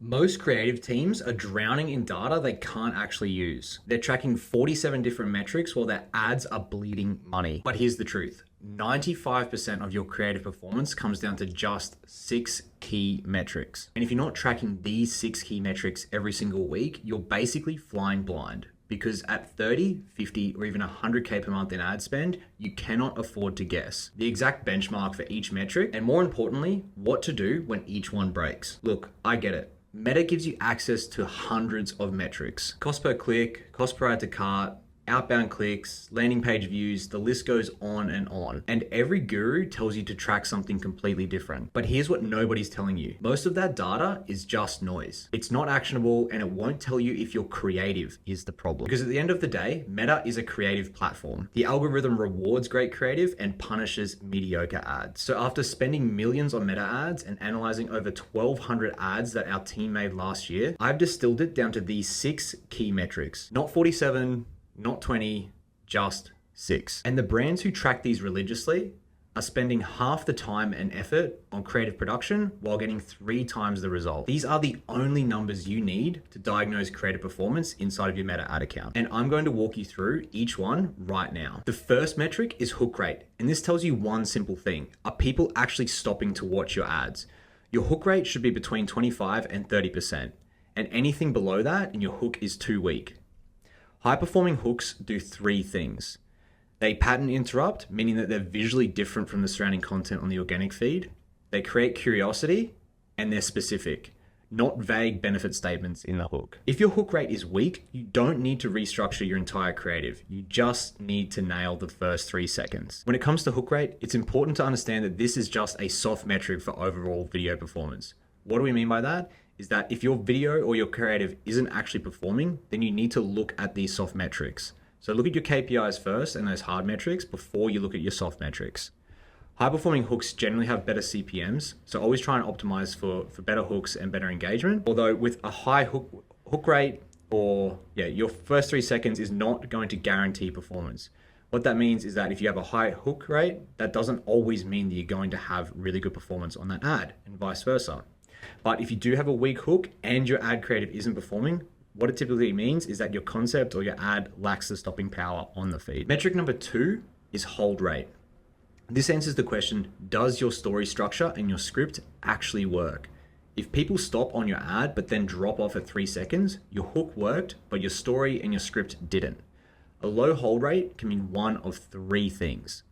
Most creative teams are drowning in data they can't actually use. They're tracking 47 different metrics while their ads are bleeding money. But here's the truth. 95% of your creative performance comes down to just 6 key metrics. And if you're not tracking these 6 key metrics every single week, you're basically flying blind. Because at 30, 50, or even 100K per month in ad spend, you cannot afford to guess the exact benchmark for each metric, and more importantly, what to do when each one breaks. Look, I get it. Meta gives you access to hundreds of metrics. Cost per click, cost per add to cart, outbound clicks, landing page views, the list goes on. And every guru tells you to track something completely different. But here's what nobody's telling you. Most of that data is just noise. It's not actionable and it won't tell you if you're creative is the problem. Because at the end of the day, Meta is a creative platform. The algorithm rewards great creative and punishes mediocre ads. So after spending millions on Meta ads and analyzing over 1,200 ads that our team made last year, I've distilled it down to these 6 key metrics. Not 47, not 20, just 6. And the brands who track these religiously are spending half the time and effort on creative production while getting 3 times the result. These are the only numbers you need to diagnose creative performance inside of your Meta ad account. And I'm going to walk you through each one right now. The first metric is hook rate. And this tells you one simple thing. Are people actually stopping to watch your ads? Your hook rate should be between 25 and 30%. And anything below that and your hook is too weak. High-performing hooks do 3 things. They pattern interrupt, meaning that they're visually different from the surrounding content on the organic feed. They create curiosity, and they're specific, not vague benefit statements in the hook. If your hook rate is weak, you don't need to restructure your entire creative. You just need to nail the first 3 seconds. When it comes to hook rate, it's important to understand that this is just a soft metric for overall video performance. What do we mean by that? Is that if your video or your creative isn't actually performing, then you need to look at these soft metrics. So look at your KPIs first and those hard metrics before you look at your soft metrics. High performing hooks generally have better CPMs, so always try and optimize for better hooks and better engagement. Although with a high hook rate or your first 3 seconds is not going to guarantee performance. What that means is that if you have a high hook rate, that doesn't always mean that you're going to have really good performance on that ad and vice versa. But if you do have a weak hook and your ad creative isn't performing, what it typically means is that your concept or your ad lacks the stopping power on the feed. Metric number 2 is hold rate. This answers the question, does your story structure and your script actually work? If people stop on your ad but then drop off at 3 seconds, your hook worked, but your story and your script didn't. A low hold rate can mean one of 3 things.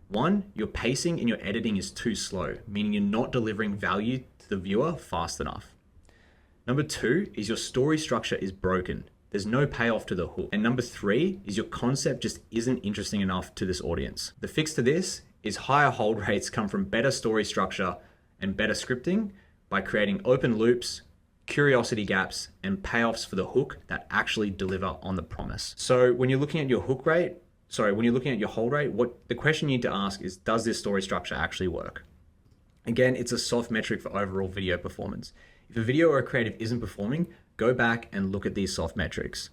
1, your pacing and your editing is too slow, meaning you're not delivering value to the viewer fast enough. Number 2 is your story structure is broken. There's no payoff to the hook. And number 3 is your concept just isn't interesting enough to this audience. The fix to this is higher hold rates come from better story structure and better scripting by creating open loops, curiosity gaps, and payoffs for the hook that actually deliver on the promise. So when you're looking at your hold rate, the question you need to ask is, does this story structure actually work? Again, it's a soft metric for overall video performance. If a video or a creative isn't performing, go back and look at these soft metrics.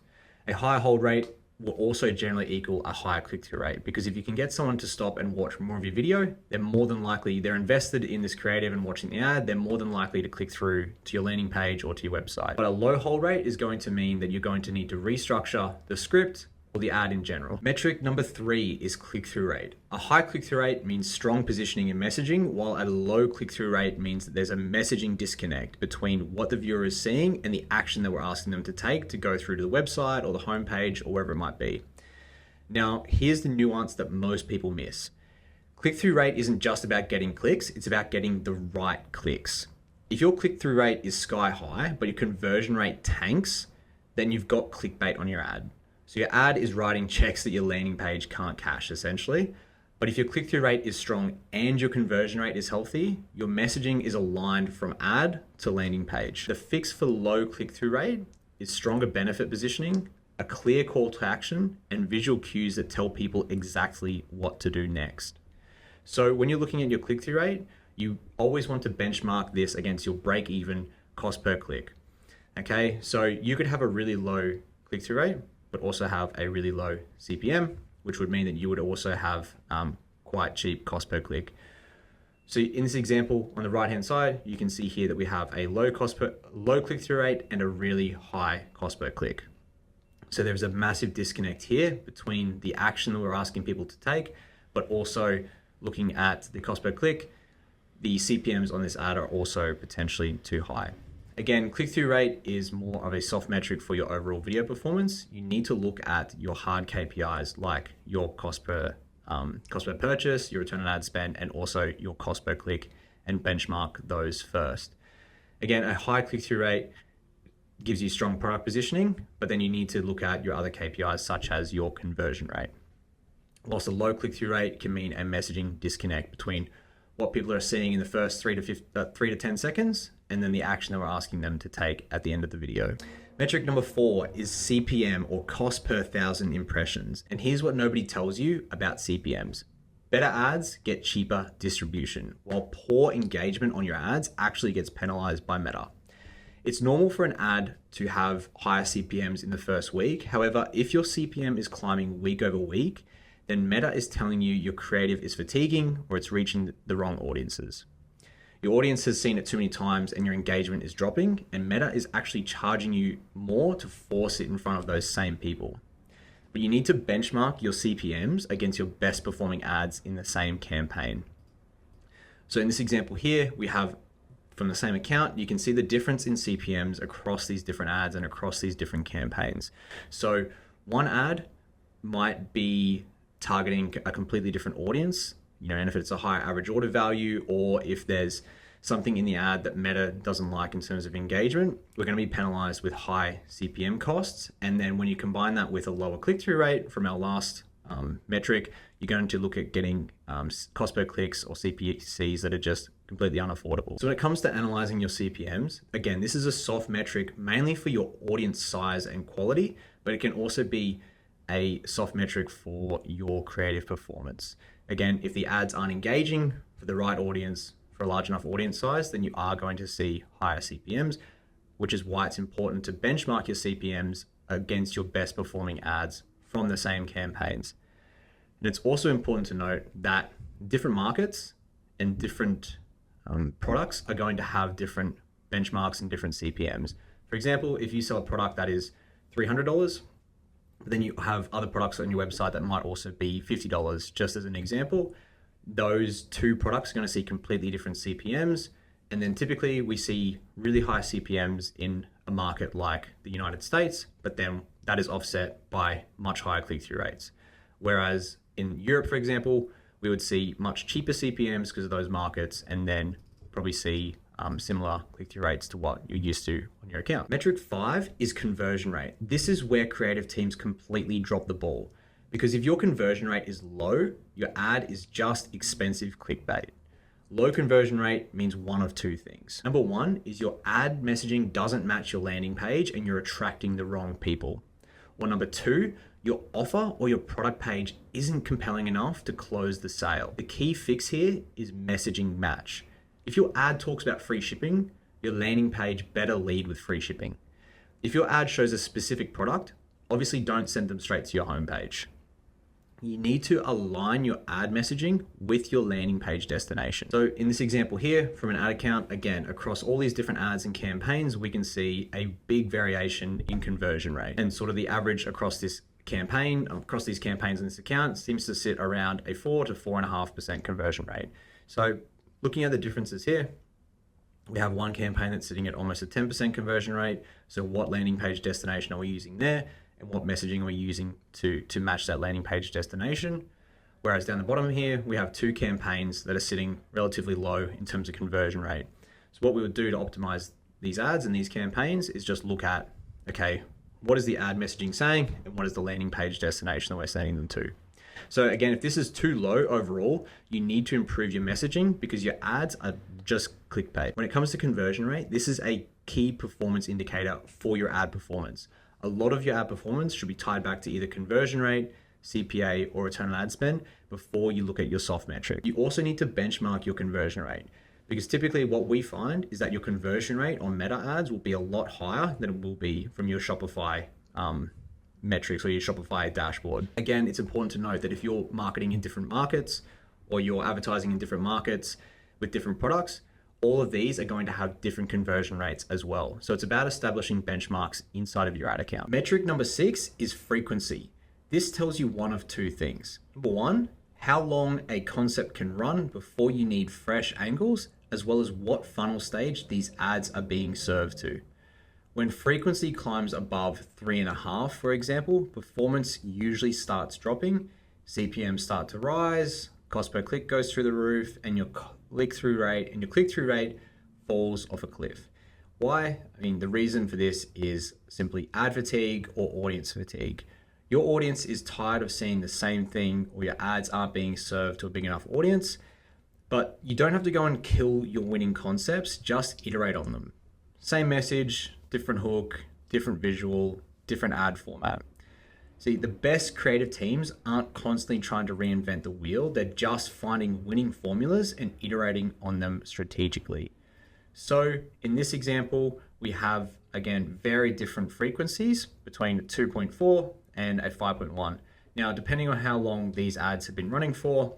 A higher hold rate will also generally equal a higher click-through rate, because if you can get someone to stop and watch more of your video, they're invested in this creative and watching the ad, they're more than likely to click through to your landing page or to your website. But a low hold rate is going to mean that you're going to need to restructure the script or the ad in general. Metric number 3 is click-through rate. A high click-through rate means strong positioning and messaging, while a low click-through rate means that there's a messaging disconnect between what the viewer is seeing and the action that we're asking them to take to go through to the website or the homepage or wherever it might be. Now, here's the nuance that most people miss. Click-through rate isn't just about getting clicks, it's about getting the right clicks. If your click-through rate is sky high, but your conversion rate tanks, then you've got clickbait on your ad. So your ad is writing checks that your landing page can't cash, essentially. But if your click-through rate is strong and your conversion rate is healthy, your messaging is aligned from ad to landing page. The fix for low click-through rate is stronger benefit positioning, a clear call to action, and visual cues that tell people exactly what to do next. So when you're looking at your click-through rate, you always want to benchmark this against your break-even cost per click. Okay, so you could have a really low click-through rate, but also have a really low CPM, which would mean that you would also have quite cheap cost per click. So in this example, on the right-hand side, you can see here that we have a low click-through rate and a really high cost per click. So there's a massive disconnect here between the action that we're asking people to take, but also looking at the cost per click, the CPMs on this ad are also potentially too high. Again, click-through rate is more of a soft metric for your overall video performance. You need to look at your hard KPIs like your cost per purchase, your return on ad spend, and also your cost per click, and benchmark those first. Again, a high click-through rate gives you strong product positioning, but then you need to look at your other KPIs such as your conversion rate. Whilst a low click-through rate can mean a messaging disconnect between what people are seeing in the first 3 to 10 seconds and then the action that we're asking them to take at the end of the video. Metric number 4 is CPM, or cost per 1,000 impressions. And here's what nobody tells you about CPMs. Better ads get cheaper distribution, while poor engagement on your ads actually gets penalized by Meta. It's normal for an ad to have higher CPMs in the first week. However, if your CPM is climbing week over week, then Meta is telling you your creative is fatiguing or it's reaching the wrong audiences. Your audience has seen it too many times and your engagement is dropping, and Meta is actually charging you more to force it in front of those same people. But you need to benchmark your CPMs against your best performing ads in the same campaign. So in this example here, we have from the same account, you can see the difference in CPMs across these different ads and across these different campaigns. So one ad might be targeting a completely different audience, and if it's a higher average order value, or if there's something in the ad that Meta doesn't like in terms of engagement, we're going to be penalized with high CPM costs. And then when you combine that with a lower click-through rate from our last metric, you're going to look at getting cost per clicks or CPCs that are just completely unaffordable. So when it comes to analyzing your CPMs, again, this is a soft metric mainly for your audience size and quality, but it can also be a soft metric for your creative performance. Again, if the ads aren't engaging for the right audience, for a large enough audience size, then you are going to see higher CPMs, which is why it's important to benchmark your CPMs against your best performing ads from the same campaigns. And it's also important to note that different markets and different products are going to have different benchmarks and different CPMs. For example, if you sell a product that is $300, then you have other products on your website that might also be $50, just as an example. Those two products are going to see completely different CPMs. And then typically we see really high CPMs in a market like the United States, but then that is offset by much higher click-through rates. Whereas in Europe, for example, we would see much cheaper CPMs because of those markets, and then probably see similar click-through rates to what you're used to on your account. Metric 5 is conversion rate. This is where creative teams completely drop the ball, because if your conversion rate is low, your ad is just expensive clickbait. Low conversion rate means one of two things. Number one is your ad messaging doesn't match your landing page and you're attracting the wrong people. Or number two, your offer or your product page isn't compelling enough to close the sale. The key fix here is messaging match. If your ad talks about free shipping, your landing page better lead with free shipping. If your ad shows a specific product, obviously don't send them straight to your homepage. You need to align your ad messaging with your landing page destination. So in this example here, from an ad account, again, across all these different ads and campaigns, we can see a big variation in conversion rate. And sort of the average across this campaign, across these campaigns in this account, seems to sit around a 4 to 4.5% conversion rate. So looking at the differences here, we have one campaign that's sitting at almost a 10% conversion rate. So what landing page destination are we using there? And what messaging are we using to match that landing page destination? Whereas down the bottom here, we have two campaigns that are sitting relatively low in terms of conversion rate. So what we would do to optimize these ads and these campaigns is just look at, okay, what is the ad messaging saying? And what is the landing page destination that we're sending them to? So again, if this is too low overall, you need to improve your messaging because your ads are just clickbait. When it comes to conversion rate, this is a key performance indicator for your ad performance. A lot of your ad performance should be tied back to either conversion rate, CPA, or return on ad spend before you look at your soft metric. You also need to benchmark your conversion rate, because typically what we find is that your conversion rate on Meta ads will be a lot higher than it will be from your Shopify metrics or your Shopify dashboard. Again, it's important to note that if you're marketing in different markets or you're advertising in different markets, with different products, all of these are going to have different conversion rates as well. So it's about establishing benchmarks inside of your ad account. Metric number 6 is frequency. This tells you one of two things. Number one, how long a concept can run before you need fresh angles, as well as what funnel stage these ads are being served to. When frequency climbs above 3.5, for example, performance usually starts dropping, CPMs start to rise, cost per click goes through the roof, and your click-through rate falls off a cliff. Why? I mean, the reason for this is simply ad fatigue or audience fatigue. Your audience is tired of seeing the same thing, or your ads aren't being served to a big enough audience, but you don't have to go and kill your winning concepts, just iterate on them. Same message, different hook, different visual, different ad format. See, the best creative teams aren't constantly trying to reinvent the wheel. They're just finding winning formulas and iterating on them strategically. So in this example, we have, again, very different frequencies between 2.4 and a 5.1. Now, depending on how long these ads have been running for,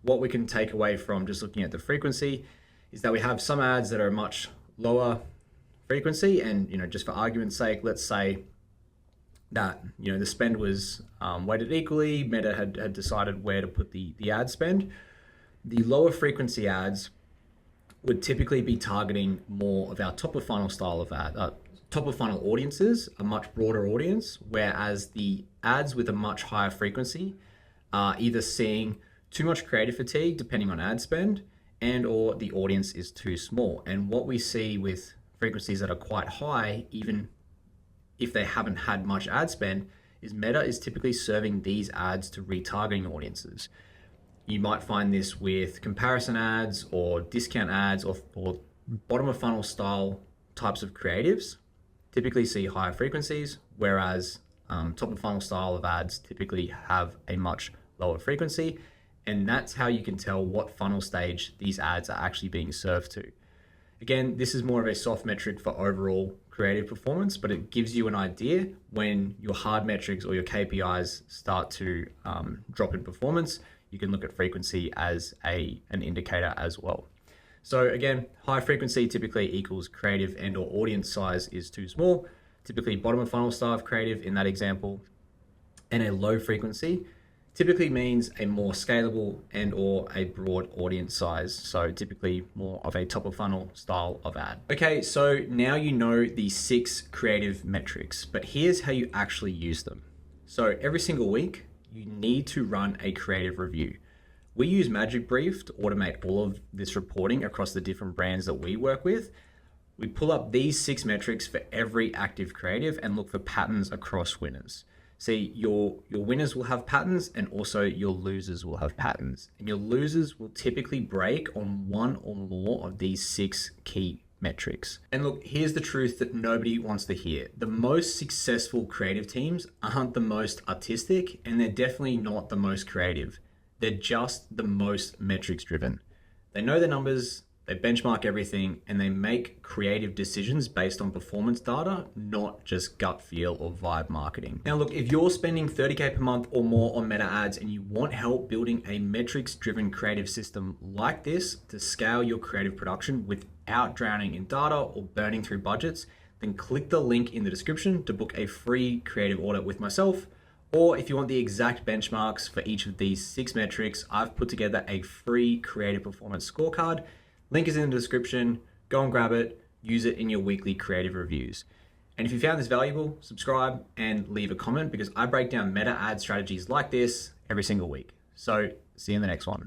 what we can take away from just looking at the frequency is that we have some ads that are much lower frequency, and just for argument's sake, let's say that the spend was weighted equally. Meta had decided where to put the ad spend. The lower frequency ads would typically be targeting more of our top of funnel style of ad, top of funnel audiences, a much broader audience, whereas the ads with a much higher frequency are either seeing too much creative fatigue depending on ad spend, and or the audience is too small. And what we see with frequencies that are quite high, even if they haven't had much ad spend, is Meta is typically serving these ads to retargeting audiences. You might find this with comparison ads or discount ads or bottom of funnel style types of creatives, typically see higher frequencies, whereas top of funnel style of ads typically have a much lower frequency. And that's how you can tell what funnel stage these ads are actually being served to. Again, this is more of a soft metric for overall creative performance, but it gives you an idea when your hard metrics or your KPIs start to drop in performance. You can look at frequency as an indicator as well. So again, high frequency typically equals creative and or audience size is too small, typically bottom of funnel style of creative in that example, and a low frequency typically means a more scalable and or a broad audience size. So typically more of a top of funnel style of ad. Okay, so now you know the 6 creative metrics, but here's how you actually use them. So every single week, you need to run a creative review. We use Magic Brief to automate all of this reporting across the different brands that we work with. We pull up these 6 metrics for every active creative and look for patterns across winners. See, your winners will have patterns, and also your losers will have patterns. And your losers will typically break on one or more of these 6 key metrics. And look, here's the truth that nobody wants to hear. The most successful creative teams aren't the most artistic, and they're definitely not the most creative. They're just the most metrics driven. They know their numbers, they benchmark everything, and they make creative decisions based on performance data, not just gut feel or vibe marketing. Now look, if you're spending 30K per month or more on Meta ads and you want help building a metrics driven creative system like this to scale your creative production without drowning in data or burning through budgets, then click the link in the description to book a free creative audit with myself. Or if you want the exact benchmarks for each of these 6 metrics, I've put together a free creative performance scorecard. Link is in the description. Go and grab it. Use it in your weekly creative reviews. And if you found this valuable, subscribe and leave a comment, because I break down Meta ad strategies like this every single week. So see you in the next one.